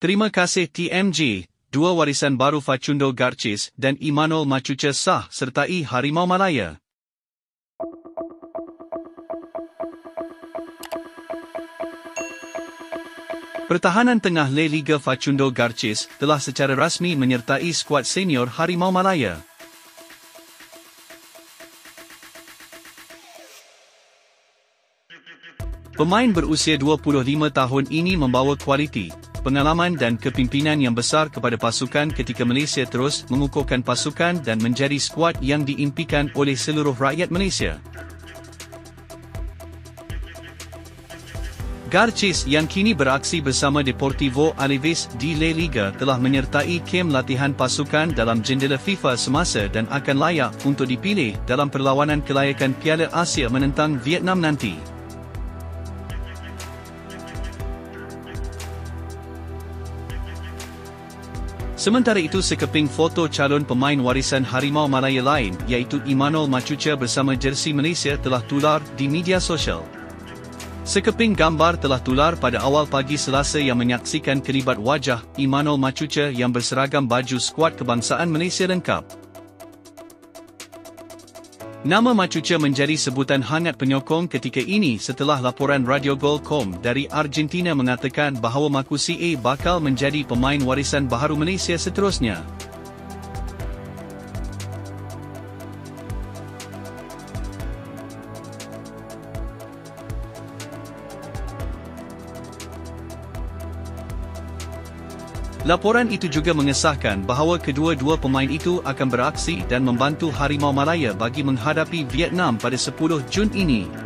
Terima kasih TMJ, dua warisan baru Facundo Garcés dan Imanol Machuca sah sertai Harimau Malaya. Pertahanan tengah La Liga Facundo Garcés telah secara rasmi menyertai skuad senior Harimau Malaya. Pemain berusia 25 tahun ini membawa kualiti, pengalaman dan kepimpinan yang besar kepada pasukan ketika Malaysia terus mengukuhkan pasukan dan menjadi skuad yang diimpikan oleh seluruh rakyat Malaysia. Garcés yang kini beraksi bersama Deportivo Alaves di La Liga telah menyertai kem latihan pasukan dalam jendela FIFA semasa dan akan layak untuk dipilih dalam perlawanan kelayakan Piala Asia menentang Vietnam nanti. Sementara itu, sekeping foto calon pemain warisan Harimau Malaya lain iaitu Imanol Machuca bersama jersey Malaysia telah tular di media sosial. Sekeping gambar telah tular pada awal pagi Selasa yang menyaksikan kelibat wajah Imanol Machuca yang berseragam baju skuad kebangsaan Malaysia lengkap. Nama Machuca menjadi sebutan hangat penyokong ketika ini setelah laporan Radio Gol.com dari Argentina mengatakan bahawa Machuca bakal menjadi pemain warisan baharu Malaysia seterusnya. Laporan itu juga mengesahkan bahawa kedua-dua pemain itu akan beraksi dan membantu Harimau Malaya bagi menghadapi Vietnam pada 10 Jun ini.